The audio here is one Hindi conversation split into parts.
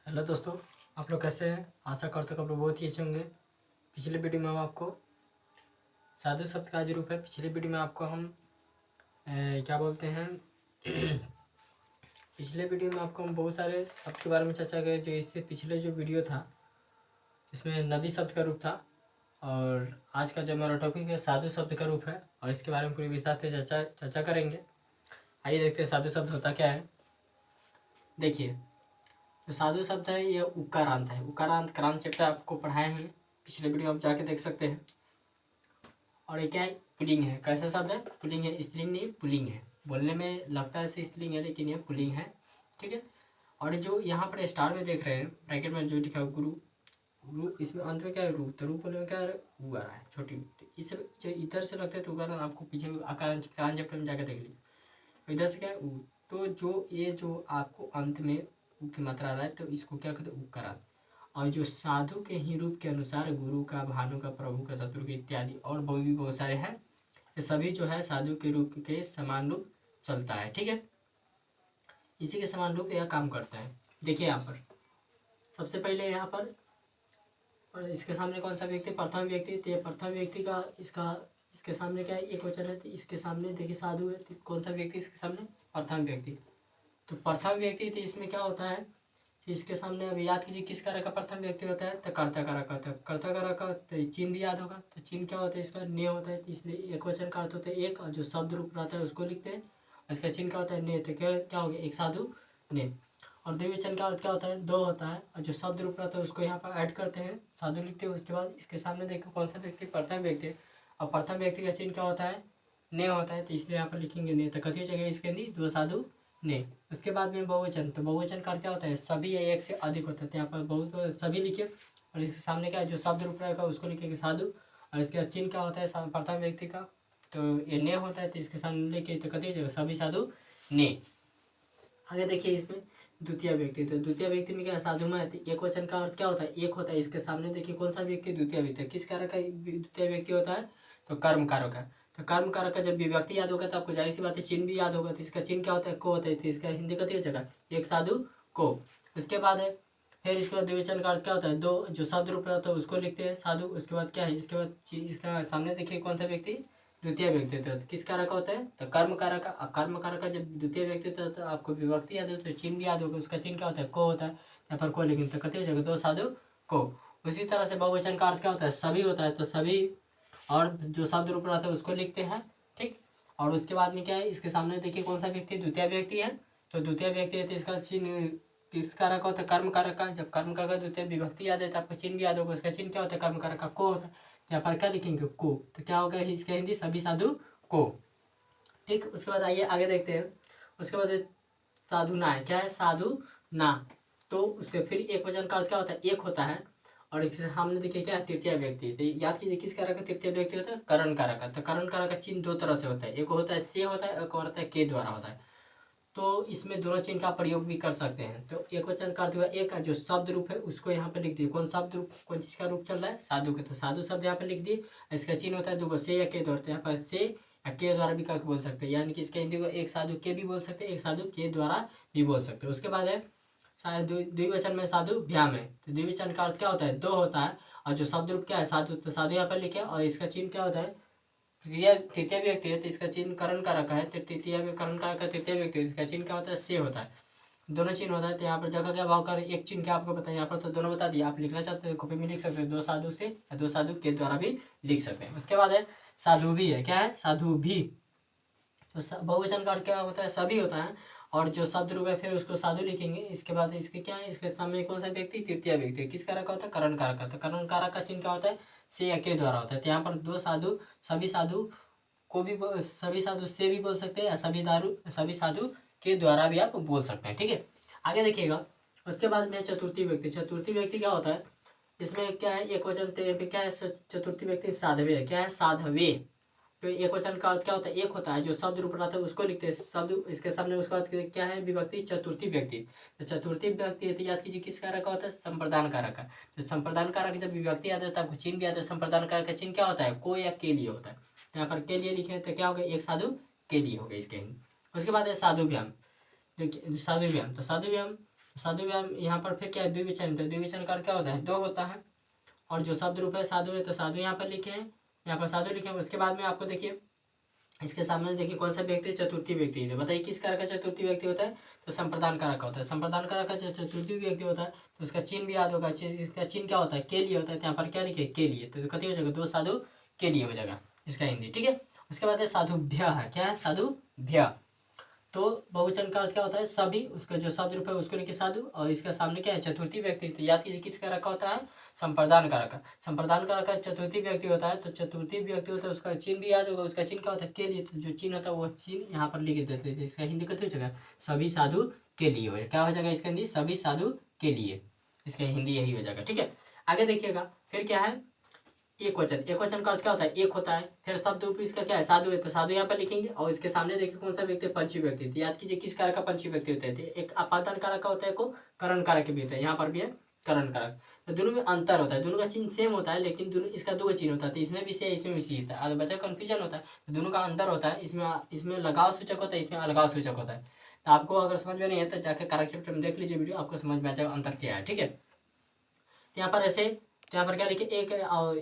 हेलो दोस्तों, आप लोग कैसे हैं? आशा करते हैं आप लोग बहुत ही अच्छे होंगे। पिछले वीडियो में हम आपको साधु शब्द का जो रूप है, पिछले वीडियो में आपको हम क्या बोलते हैं पिछले वीडियो में आपको हम बहुत सारे शब्द के बारे में चर्चा करें। जो इससे पिछले जो वीडियो था इसमें नदी शब्द का रूप था, और आज का जो हमारा टॉपिक है साधु शब्द का रूप है, और इसके बारे में पूरी विस्तार से चर्चा करेंगे। आइए देखते हैं साधु शब्द होता क्या है। देखिए, जो साधु शब्द है ये उकारांत है। उकारांत क्रांत चैप्टर आपको पढ़ाए हैं, पिछले वीडियो आप जाके देख सकते हैं। और ये क्या है? पुल्लिंग है। कैसा शब्द है? पुल्लिंग है, स्त्रीलिंग नहीं पुल्लिंग है। बोलने में लगता है स्त्रीलिंग है लेकिन ये पुल्लिंग है, ठीक है। और जो यहाँ पर स्टार में देख रहे हैं ब्रैकेट में जो लिखा है गुरु, गुरु इसमें अंत में क्या है? रू। तो रू बोलने में क्या है? ऊ आ रहा है छोटी। तो इस जो इधर से लगता है तो उगारण आपको पीछे क्रांत चैप्टर में जाकर देख लीजिए। इधर से क्या है? ऊ। तो जो ये जो आपको अंत में ऊ की मात्रा आ रहा है तो इसको क्या कहते हैं? उकारांत। और जो साधु के ही रूप के अनुसार गुरु का, भानु का, प्रभु का, शत्रु के इत्यादि और भी बहुत सारे हैं, ये सभी जो है साधु के रूप के समान रूप चलता है, ठीक है। इसी के समान रूप यह काम करता है। देखिए यहाँ पर सबसे पहले यहाँ पर और इसके सामने कौन सा व्यक्ति? प्रथम व्यक्ति। तो ये प्रथम व्यक्ति का इसके सामने क्या है? एक वचन है। तो इसके सामने देखिए साधु है, तो कौन सा व्यक्ति इसके सामने? प्रथम व्यक्ति। तो प्रथम व्यक्ति तो इसमें क्या होता है? इसके सामने अब याद कीजिए किस कारक का प्रथम व्यक्ति होता है? तो कर्ता कारक होता है। कर्ता कारक का तो चिन्ह भी याद होगा। तो चिन्ह क्या होता है? इसका ने होता है, तो इसलिए एक वचन का अर्थ होता है एक, और जो शब्द रूप रहता है उसको लिखते हैं। इसका चिन्ह क्या होता है? ने। तो क्या हो गया? एक साधु ने। और द्विवचन का अर्थ क्या होता है? दो होता है, और जो शब्द रूप रहता है उसको यहाँ पर ऐड करते हैं, साधु लिखते हैं। उसके बाद इसके सामने देखो कौन सा व्यक्ति? प्रथम व्यक्ति। और प्रथम व्यक्ति का चिन्ह क्या होता है? ने होता है, तो इसलिए यहाँ पर लिखेंगे ने। तो कथी जगह इसके अंदर? दो साधु ने। उसके बाद में बहुवचन। तो बहुवचन का क्या होता है? सभी या एक से अधिक होता है। तो यहाँ पर बहुत सभी लिखे, और इसके सामने क्या है? जो शब्द रूप रहेगा उसको लिखेंगे साधु। और इसके चिन्ह क्या होता है? प्रथम व्यक्ति का, तो ये ने होता है, तो इसके सामने लिखे तो कथी जगह? सभी साधु ने। आगे देखिए इसमें द्वितीय व्यक्ति। तो द्वितीय व्यक्ति में क्या है? साधु में एक वचन का अर्थ क्या होता है? एक होता है। इसके सामने देखिए कौन सा व्यक्ति? द्वितीय व्यक्ति। किस कारक का द्वितीय व्यक्ति होता है? तो कर्म कारक का। तो कर्म कारक का जब विभक्ति याद होगा तो आपको जाहिर सी बात है चिन्ह भी याद होगा। तो इसका चिन्ह क्या होता है? को होता है। तो इसका हिंदी कथी हो जाएगा? एक साधु को। उसके बाद है फिर इसके बाद द्विवचन का अर्थ क्या होता है? दो। जो शब्द रूप रहता है उसको लिखते हैं साधु। उसके बाद क्या है? इसके बाद इसका सामने देखिए कौन सा व्यक्ति? द्वितीय व्यक्ति होता है। किस कारक का होता है? तो कर्म कारक का। कर्म कारक का जब द्वितीय व्यक्ति होता है तो आपको विभक्ति याद होता है, चिन्ह भी याद होगा। उसका चिन्ह क्या होता है? को होता है। यहाँ पर को लिखेंगे तो कथी हो जाएगा? दो साधु को। उसी तरह से बहुवचन का अर्थ क्या होता है? सभी होता है। तो सभी और जो शब्द रूप रहता है उसको लिखते हैं, ठीक। और उसके बाद में क्या है? इसके सामने देखिए कौन सा व्यक्ति? द्वितीय व्यक्ति है। तो द्वितीय व्यक्ति है तो इसका चिन्ह किस कारक होता है? कर्म कारक का। जब कर्म कारक द्वितीय विभक्ति याद है तो आपको चिन्ह भी याद होगा। उसका चिन्ह क्या होता है? कर्म कारक का को होता है। यहाँ पर क्या लिखेंगे? को। तो क्या होगा इसका हिंदी? सभी साधु को, ठीक। उसके बाद आइए आगे देखते हैं। उसके बाद साधु ना है। क्या है? साधु ना। तो उससे फिर एक वचन का अर्थ क्या होता है? एक होता है। और इसके सामने देखिए क्या है? तृतीय व्यक्ति। तो याद कीजिए किस कारक का तृतीय व्यक्ति होता है? करण कारक का। तो करण कारक का चिन्ह दो तरह से होता है, एक होता है से होता है, एक होता है के द्वारा होता है। तो इसमें दोनों चिन्ह का प्रयोग भी कर सकते हैं। तो एक वचन का अर्थ हुआ एक, जो शब्द रूप है उसको यहाँ पे लिख दिए। कौन शब्द रूप? कौन चीज का रूप चल रहा है? साधु के। तो साधु शब्द यहाँ पे लिख दिए। इसका चिन्ह होता है दो, से या के द्वारा। यहाँ पर से या के द्वारा भी काक बोल सकते हैं, यानी कि इसके हिंदी को एक साधु के भी बोल सकते हैं, एक साधु के द्वारा भी बोल सकते हैं। उसके बाद है द्विवचन में साधु भ्याम है। तो द्विवचन का अर्थ क्या होता है? दो होता है। और जो शब्द रूप क्या है? साधु। तो साधु यहाँ पर लिखे, और इसका चिन्ह क्या होता है? तृतीय व्यक्ति है तो इसका चिन्ह करण कारक है। तो तृतीय करण कारक का तृतीय व्यक्ति, इसका चिन्ह क्या होता है? से होता है। दोनों चिन्ह होता है। तो यहाँ पर जगह क्या भाव कर एक चिन्ह क्या आपको बताया? यहाँ पर तो दोनों बता दिया। आप लिखना चाहते हैं कॉपी में लिख सकते हैं, दो साधु से या दो साधु के द्वारा भी लिख सकते हैं। उसके बाद है साधु भी है। क्या है? साधु भी। तो बहुवचन का अर्थ क्या होता है? सभी होता है। और जो शब्द रूप है फिर उसको साधु लिखेंगे। इसके बाद इसके क्या है? इसके सामने कौन सा व्यक्ति? तृतीय व्यक्ति। किस कारक का होता है? करण कारक का। तो करण कारक का चिन्ह क्या होता है? से या के द्वारा होता है। तो यहाँ पर दो साधु, सभी साधु को भी सभी साधु से भी बोल सकते हैं, या सभी साधु के द्वारा भी आप बोल सकते हैं, ठीक है। आगे देखिएगा। उसके बाद में चतुर्थी व्यक्ति। चतुर्थी व्यक्ति क्या होता है? इसमें क्या है? एक वचन पे क्या है? चतुर्थी व्यक्ति साधवे है। क्या है? साधवे। तो एक वचन का अर्थ क्या होता है? एक होता है। जो शब्द रूप रहता है उसको लिखते हैं शब्द, इसके सामने उसका अर्थ क्या है? विभक्ति चतुर्थी व्यक्ति। तो चतुर्थी व्यक्ति है तो याद कीजिए किस कारक का होता है? संप्रदान कारक का। तो संप्रदान कारक जब विभक्ति आता है तब चिन्ह भी आता है। संप्रदान कारक का चिन्ह क्या होता है? को या के लिए होता है। यहाँ पर के लिए लिखे तो क्या हो गया? एक साधु के लिए हो गया इसके। उसके बाद है साधु व्यायाम। देखिए साधु व्यायाम। तो साधु व्यायाम साधु यहाँ पर फिर क्या है, द्विवचन, तो द्विवचन का अर्थ क्या होता है, दो होता है। और जो शब्द रूप है साधु है, तो साधु यहाँ पर लिखे हैं, यहाँ पर साधु लिखे हैं। उसके बाद में आपको देखिए इसके सामने देखिए कौन सा व्यक्ति, चतुर्थी व्यक्ति है। बताइए किस कारक का चतुर्थी व्यक्ति होता है, तो संप्रदान कारक का होता है। संप्रदान कारक का जो चतुर्थी व्यक्ति होता है तो उसका चिन्ह भी याद होगा। इसका चिन्ह क्या होता है, के लिए होता है। तो यहाँ पर क्या लिखे, के लिए, तो कथी हो जाएगा, दो साधु के लिए हो जाएगा इसका हिंदी, ठीक है। उसके बाद है साधुभ्य है, क्या है, साधुभ्य। तो बहुवचन का अर्थ क्या होता है, सभी, उसका जो शब्द रूप है उसको लेके साधु, और इसका सामने क्या है, चतुर्थी व्यक्ति। तो याद कीजिए किस कारक का होता है, संप्रदान कारक का। संप्रदान कारक का चतुर्थी व्यक्ति होता है, तो चतुर्थी व्यक्ति होता है उसका चिन्ह भी याद होगा। उसका चिन्ह क्या होता है, के लिए, तो जो चिन्ह होता है वो चिन्ह यहाँ पर लिख देते हैं। जिसका हिंदी कथी हो जाएगा, सभी साधु के लिए हो जाएगा। क्या हो जाएगा इसका हिंदी, सभी साधु के लिए, इसका हिंदी यही हो जाएगा, ठीक है। आगे देखिएगा फिर क्या है, एक वचन। एक वचन का अर्थ क्या होता है, एक होता है। फिर शब्द रूप इसका क्या है, साधु है, तो साधु यहाँ पर लिखेंगे। और इसके सामने देखिए कौन सा व्यक्ति, पंचमी व्यक्ति। तो याद कीजिए किस कारक का पंचमी व्यक्ति होता है, एक अपादान कारक का होता है, को करण कारक भी होता है। यहाँ पर भी है करण कारक। तो दोनों में अंतर होता है, दोनों का चिन्ह सेम होता है, लेकिन दोनों इसका दो चिन्ह होता है। तो इसमें भी से, इसमें भी सी होता है। बच्चा कन्फ्यूजन होता है, तो दोनों का अंतर होता है। इसमें लगाव सूचक होता है, इसमें अलगाव सूचक होता है। तो आपको अगर समझ में नहीं है तो जाकर कारक चैप्टर में देख लीजिए वीडियो, आपको समझ में आ जाएगा अंतर क्या है, ठीक है। यहाँ पर ऐसे, तो यहाँ पर क्या लिखे, एक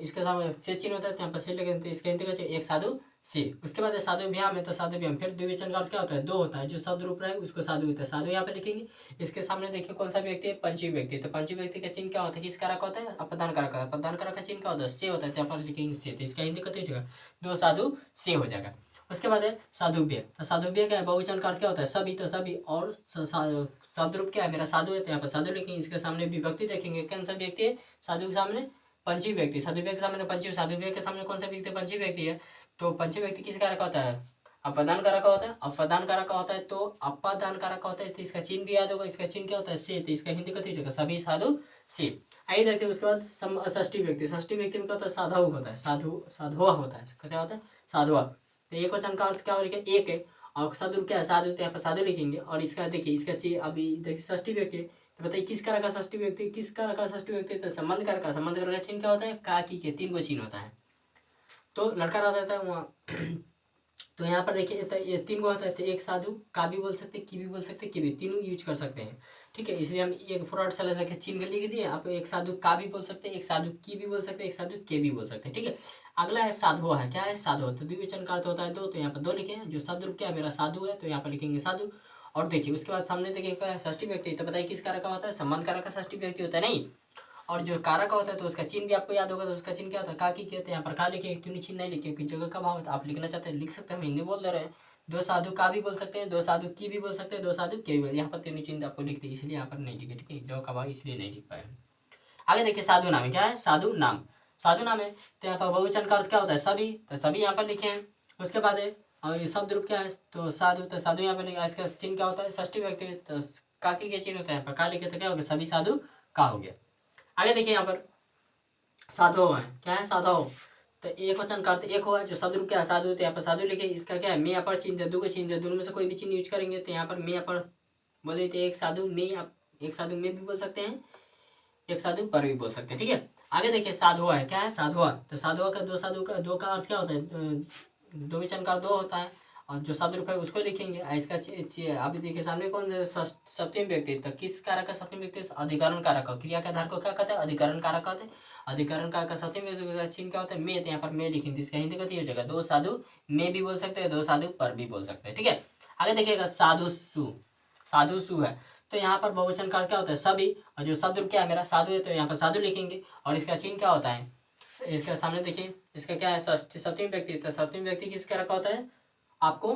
इसके सामने से चिन्ह होता है, तो यहाँ पर से लिखे, तो इसका हिंदी का एक साधु से। उसके बाद साधु व्याम है, तो साधु व्याम फिर द्विवचन का अर्थ क्या होता है, दो होता है। जो शब्द रूप रहे उसको साधु होता है, साधु यहाँ पे लिखेंगे। इसके सामने देखिए कौन सा व्यक्ति है, पंचमी व्यक्ति। तो पंचमी व्यक्ति का चिन्ह क्या होता है, किस कारक होता है, अपदान कारक का। अपदान कारक का चिन्ह क्या होता है, से होता है, तो यहाँ पर लिखेंगे से। तो इसका हिंदी कथी हो जाएगा, दो साधु से हो जाएगा। उसके बाद है साधुव्य। तो साधुव्य क्या है, बहुवचन का अर्थ क्या होता है, सभी, तो सभी। और शब्द रूप क्या है, मेरा साधु है, तो यहाँ पर साधु लिखेंगे। इसके सामने विभक्ति देखेंगे, कौन सा व्यक्ति है, साधु के सामने पंचमी व्यक्ति। साधु व्यक्ति के सामने पंचमी, साधु व्यक्ति के सामने कौन सा व्यक्ति, पंचमी व्यक्ति है। तो पंचमी व्यक्ति किस कारक का होता है, अपादान कारक का होता है। अपादान कारक का होता है, तो अपादान कारक का होता है। तो इसका चिन्ह भी याद होगा, इसका चिन्ह क्या होता है, से। तो इसका हिंदी कथी हो जाएगा, सभी साधु से। आइए देखते हैं उसके बाद षष्ठी व्यक्ति। षष्ठी व्यक्ति में क्या होता है, साधु होता है, साधु साधुआ होता है, क्या होता है, साधुआ। तो एक वचन का अर्थ क्या हो गया, एक है। और साधु क्या है, साधु, तो यहाँ पर साधु लिखेंगे। और इसका देखिए, इसका अभी देखिए षष्ठी व्यक्ति, तो बताइए किस कारक का षष्ठी व्यक्ति, किस कारक का षष्ठी व्यक्ति, तो संबंध कारक का। संबंध कारक का चिन्ह क्या होता है, का, की, के, तीन को चिन्ह होता है। तो लड़का रहता है वहाँ तो यहाँ पर देखिए ये तीन को होता है। तो एक साधु का भी बोल सकते हैं, की भी बोल सकते हैं, की भी, तीनों यूज कर सकते हैं, ठीक है। इसलिए हम एक फॉरवर्ड स्लैश के चिन्ह लिख दिए। आप एक साधु का भी बोल सकते हैं, एक साधु की भी बोल सकते हैं, एक साधु के भी बोल सकते हैं, ठीक है। अगला है साधु है, क्या है, साधु। तो द्विवचन का अर्थ होता है दो, तो यहाँ पर दो लिखे। जो शब्द रूप क्या है, मेरा साधु है, तो यहाँ पर लिखेंगे साधु। और देखिए उसके बाद सामने देखिए क्या है, षष्ठी व्यक्ति। तो बताइए किस कारक का होता है, संबंध कारक का षष्ठी व्यक्ति होता है, नहीं। और जो कारक होता है तो उसका चिन्ह भी आपको याद होगा। तो उसका चिन्ह क्या होता है, का, की, के। तो यहाँ पर का लिखे, क्यों चिन्ह नहीं लिखे, क्योंकि जगह का भाव है। आप लिखना चाहते हैं लिख सकते हैं, हम हिंदी बोल दे रहे हैं। दो साधु का भी बोल सकते हैं, दो साधु की भी बोल सकते हैं, दो साधु के भी बोल। यहाँ पर तीनों चिन्ह आपको लिखते हैं, इसलिए यहाँ पर नहीं लिखे, ठीक है। जगह का भाव इसलिए नहीं लिख पाए। आगे देखिए साधु नाम है, क्या है, साधु नाम। साधु नाम है, तो यहाँ पर बहुवचन का अर्थ क्या होता है, सभी। तो सभी यहाँ पर लिखे हैं। उसके बाद है, और ये शब्द रूप क्या है, तो साधु। तो साधु यहाँ पर लिखा, इसका चिन्ह क्या होता है, षष्ठी व्यक्ति। तो काकी के चिन्ह होता है, यहाँ पर का लिखे, तो क्या हो गया, सभी साधु का हो गया। आगे देखिए यहाँ पर साधु है, क्या है, साधु। तो एक वचन का अर्थ एक हुआ। जो शब्द रूप क्या है, साधु। तो यहाँ पर साधु लिखे। इसका क्या है, मैं अपर चिन्ह, दो को चिन्ह, दोनों में से कोई भी चिन्ह यूज करेंगे। तो यहाँ पर मैं अपर बोले, तो एक साधु में, आप एक साधु में भी बोल सकते हैं, एक साधु पर भी बोल सकते हैं, ठीक है। आगे देखिए साधुआ है, क्या है, साधुआ। तो साधुआ का दो, साधु का दो का अर्थ क्या होता है, दो वचन का दो होता है। और जो शब्द रूप है उसको लिखेंगे। इसका अभी देखिए सामने कौन, सप्तमी व्यक्ति। तो किस कारक का सप्तमी व्यक्ति, अधिकरण कारक का। क्रिया के आधार को क्या कहते हैं, अधिकरण कारक कहते हैं। अधिकरण कारक का सप्तमी व्यक्ति का चिन्ह क्या होता है, में। तो यहाँ पर में लिखेंगे। इसका हिंदी कथी हो जाएगा, दो साधु में भी बोल सकते हैं, दो साधु पर भी बोल सकते हैं, ठीक है। आगे देखिएगा साधु सु। साधु सु है, तो यहाँ पर बहुवचन का क्या होता है, सभी। और जो शब्द रूप क्या है, मेरा साधु है, तो यहाँ पर साधु लिखेंगे। और इसका चिन्ह क्या होता है, इसका सामने देखिए, इसका क्या है, सप्तमी व्यक्ति। तो सप्तमी व्यक्ति किस कारक का होता है, आपको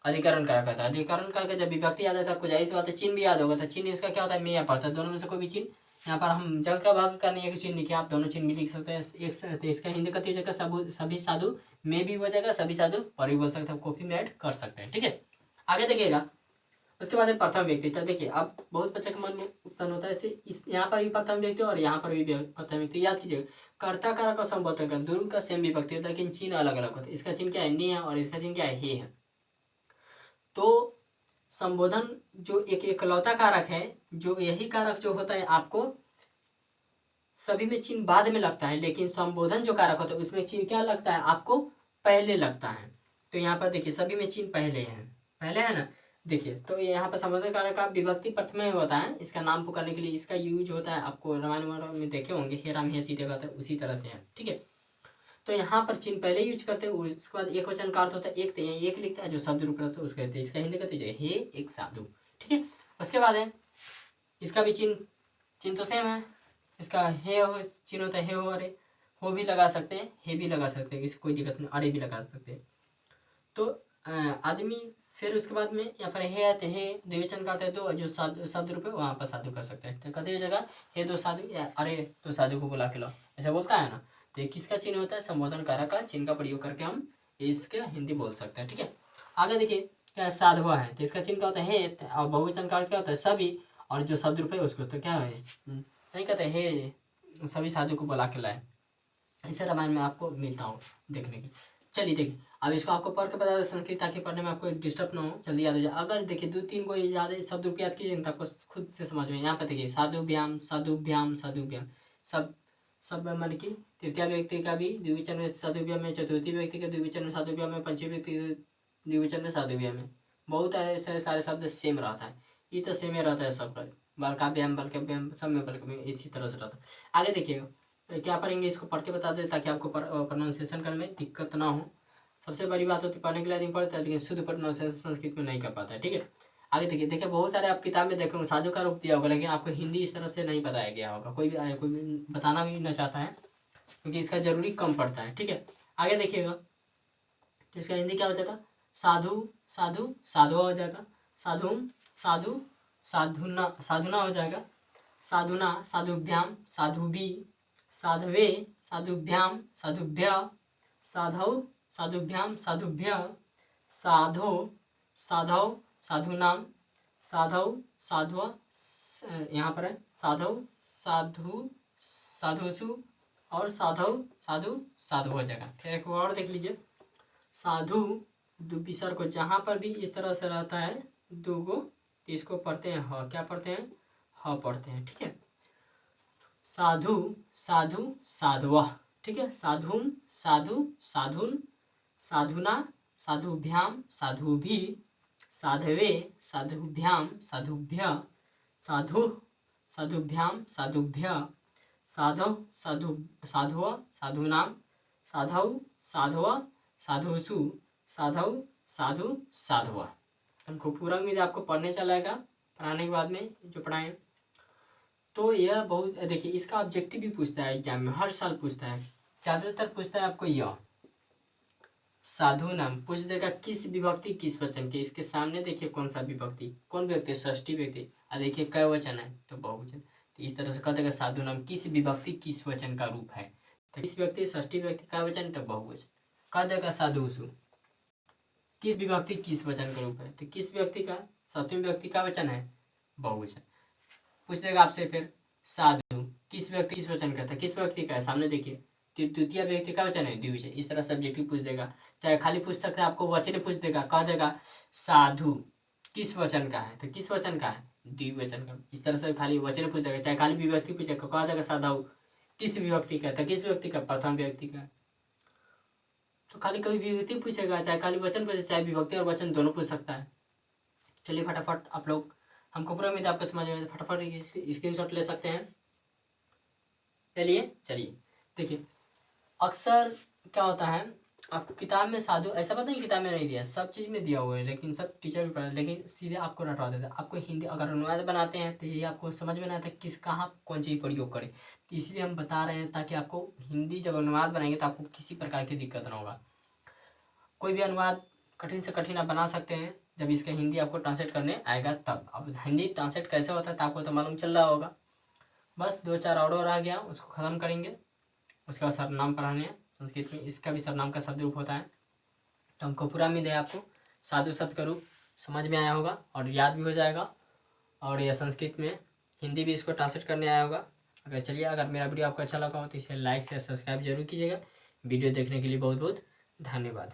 अधिकरण कारक होता है। अधिकरण कारक जब विभक्ति याद आता है आपको, जाहिर सी बात है चिन्ह भी याद होगा। तो चिन्ह इसका क्या होता है, में या पड़ता है, दोनों में से कोई भी चिन्ह। यहाँ पर हम जगह का भाग करने एक चिन्ह लिखे, आप दोनों चिन्ह भी लिख सकते हैं एक से। तो इसका हिंदी कथी हो जाएगा, सभी साधु में भी हो जाएगा, सभी साधु पर भी बोल सकते हैं, कॉपी में ऐड कर सकते हैं, ठीक है। आगे देखिएगा उसके बाद प्रथम व्यक्ति। तो देखिए अब बहुत बच्चे के मन में उत्पन्न होता है, इस यहाँ पर भी प्रथम व्यक्ति और यहाँ पर भी प्रथम व्यक्ति। याद कीजिएगा, कर्ता कारक और संबोधन का दोनों का सेम विभक्ति होता है, लेकिन चिन्ह अलग अलग होता है। इसका चिन्ह क्या है, ने है, और इसका चिन्ह क्या है, हे है। तो संबोधन जो एक एकलौता कारक है, जो यही कारक जो होता है आपको सभी में चिन्ह बाद में लगता है, लेकिन संबोधन जो कारक होता है उसमें चिन्ह क्या लगता है, आपको पहले लगता है। तो यहाँ पर देखिए सभी में चिन्ह पहले है ना। देखिए, तो ये यहाँ पर समुद्र कारक का विभक्ति प्रथमा होता है, इसका नाम पुकारने के लिए इसका यूज होता है। आपको रामायण में देखे होंगे, हे राम हे सीता कहते हैं, उसी तरह से है। ठीक है, तो यहाँ पर चिन्ह पहले यूज करते हैं, उसके बाद एक वचन का अर्थ होता है एक, तो यहाँ एक लिखता है जो शब्द रूप रहता है उसको कहते हैं, इसका हिंदी कहते हैं हे एक साधु। ठीक है, उसके बाद है इसका भी चिन्ह तो सेम है, इसका हे हो चिन्ह होता है, हे हो अरे, हो भी लगा सकते हैं, हे भी लगा सकते हैं, इससे कोई दिक्कत नहीं, अरे भी लगा सकते हैं। तो आदमी फिर उसके बाद में यहाँ पर हे द्विवचन करते हैं, तो जो शब्द रूप है वहाँ पर साधु कर सकते हैं। तो कहते जगह हे दो साधु या अरे तो साधु को बुला के लो, ऐसा बोलता है ना। तो ये किसका चिन्ह होता है, संबोधन कारक का चिन्ह का प्रयोग करके हम इसके हिंदी बोल सकते हैं। ठीक है, आगे देखिए क्या साधवा है, तो इसका चिन्ह क्या होता है हे, और बहुवचन कारक क्या होता है सभी, और जो शब्द रूप है उसको तो क्या है नहीं कहते हे सभी साधु को बुला के लाए। ऐसे रामायण में आपको मिलता हो देखने की। चलिए देखिए, अब इसको आपको पढ़ के बता दो संस्कृत, ताकि पढ़ने में आपको डिस्टर्ब ना हो, जल्दी याद हो जाए। अगर देखिए 2-3 को याद शब्द रूप याद कीजिए तो आपको खुद से समझ में। यहाँ पर देखिए साधुभ्याम साधुभ्याम साधुभ्याम, सब मन की तृतीय व्यक्ति का भी द्विवचन में साधुभ्याम में, चतुर्थी व्यक्ति के द्विवचन में साधुभ्याम में, पंचमी व्यक्ति के द्विवचन में साधुभ्याम में। बहुत ऐसे सारे शब्द सेम रहता है, ये तो सेम ही रहता है सबका, बलकाभ्याम बलकाभ्याम सब में बल्कि इसी तरह से रहता है। आगे देखिएगा तो क्या पढ़ेंगे, इसको पढ़ के बता दें ताकि आपको प्रोनाउंसिएशन करने में दिक्कत ना हो। सबसे बड़ी बात होती है पढ़ने के लिए आदमी पढ़ता है लेकिन शुद्ध प्रोनाउंसिएशन संस्कृत में नहीं कर पाता है। ठीक है, आगे देखिए बहुत सारे आप किताब में देखेंगे साधु का रूप दिया होगा, लेकिन आपको हिंदी इस तरह से नहीं बताया गया होगा, कोई भी बताना भी नहीं चाहता है क्योंकि इसका जरूरी कम पड़ता है। ठीक है, आगे देखिएगा इसका हिंदी क्या हो जाएगा, साधु साधु साधुआ हो जाएगा, साधुम साधु साधुना साधुना हो जाएगा, साधुना साधुभ्याम साधुभी साधवे साधुभ्याम साधुभ्य साधौ साधुभ्याम साधुभ्य साधो साधौ साधुनाम साधौ साधुआ, यहाँ पर है साधौ साधु साधुसु और साधौ साधु साधु हो जाएगा। फिर एक और देख लीजिए साधु विसर्ग को जहाँ पर भी इस तरह से रहता है दूगो, तो इसको पढ़ते हैं ह, क्या पढ़ते हैं ह पढ़ते हैं। ठीक है, साधु साधु साधुआ। ठीक है, साधुम साधु साधुन साधुना साधुभ्याम साधुभी साधवे साधुभ्याम साधुभ्य साधु साधुभ्याम साधुभ्य साधौ साधु साधुआ साधुनाम साधौ साधुआ साधुसु साधौ साधु साधुआ। हमको पूरा उम्मीद आपको पढ़ने चलाएगा पढ़ाने के बाद में जो पढ़ाएं। तो यह बहुत देखिए इसका ऑब्जेक्टिव भी पूछता है एग्जाम में, हर साल पूछता है, ज़्यादातर पूछता है आपको यह साधु नाम पूछ देगा किस विभक्ति किस वचन के। इसके सामने देखिए कौन सा विभक्ति, कौन व्यक्ति, षष्ठी व्यक्ति, और देखिए कै वचन है तो बहुवचन। तो इस तरह से कह देगा साधु नाम किस विभक्ति किस वचन का रूप है, तो किस व्यक्ति षष्ठी व्यक्ति का वचन तो बहुवचन। कह देगा साधुसु किस विभक्ति किस वचन का रूप है, तो किस व्यक्ति का सप्तमी व्यक्ति का वचन है बहुवचन। पूछ देगा आपसे फिर साधु किस व्यक्ति किस वचन का था, किस व्यक्ति का है, सामने देखिए तृतीय व्यक्ति का वचन है द्विवचन। इस तरह सब्जेक्टिव पूछ देगा, चाहे खाली पूछ सकता है आपको वचन पूछ देगा, कह देगा साधु किस वचन का है, तो किस वचन का है द्विवचन का। इस तरह से खाली वचन पूछ देगा, चाहे खाली विभक्ति पूछेगा, कह देगा साधु किस विभक्ति का, तो किस व्यक्ति का प्रथम व्यक्ति का। तो खाली कोई विभक्ति पूछेगा, चाहे खाली वचन पूछे, चाहे विभक्ति और वचन दोनों पूछ सकता है। चलिए फटाफट आप लोग, हमको पूरा उम्मीद आपको समझ में, फटाफट स्क्रीनशॉट ले सकते हैं। चलिए देखिए अक्सर क्या होता है आपको किताब में साधु ऐसा पता नहीं किताब में नहीं दिया, सब चीज़ में दिया हुआ है, लेकिन सब टीचर भी पढ़ा, लेकिन सीधे आपको रटवा देता है। आपको हिंदी अगर अनुवाद बनाते हैं तो ये आपको समझ में नहीं आता किस कहाँ कौन चीज़ प्रयोग करें, तो इसलिए हम बता रहे हैं ताकि आपको हिंदी जब अनुवाद बनाएंगे तो आपको किसी प्रकार की दिक्कत ना होगा। कोई भी अनुवाद कठिन से कठिन आप बना सकते हैं जब इसका हिंदी आपको ट्रांसलेट करने आएगा तब। अब हिंदी ट्रांसलेट कैसे होता है तो आपको तो मालूम चल रहा होगा। बस 2-4 और रह गया, उसको ख़त्म करेंगे। उसके बाद सर्वनाम पढ़ाने हैं संस्कृत में, इसका भी सर्वनाम का शब्द रूप होता है। तो हमको पूरा उम्मीद है आपको साधु शब्द का रूप समझ में आया होगा और याद भी हो जाएगा, और यह संस्कृत में हिंदी भी इसको ट्रांसलेट करने आया होगा। अगर चलिए अगर मेरा वीडियो आपको अच्छा लगा हो तो इसे लाइक से सब्सक्राइब जरूर कीजिएगा। वीडियो देखने के लिए बहुत बहुत धन्यवाद।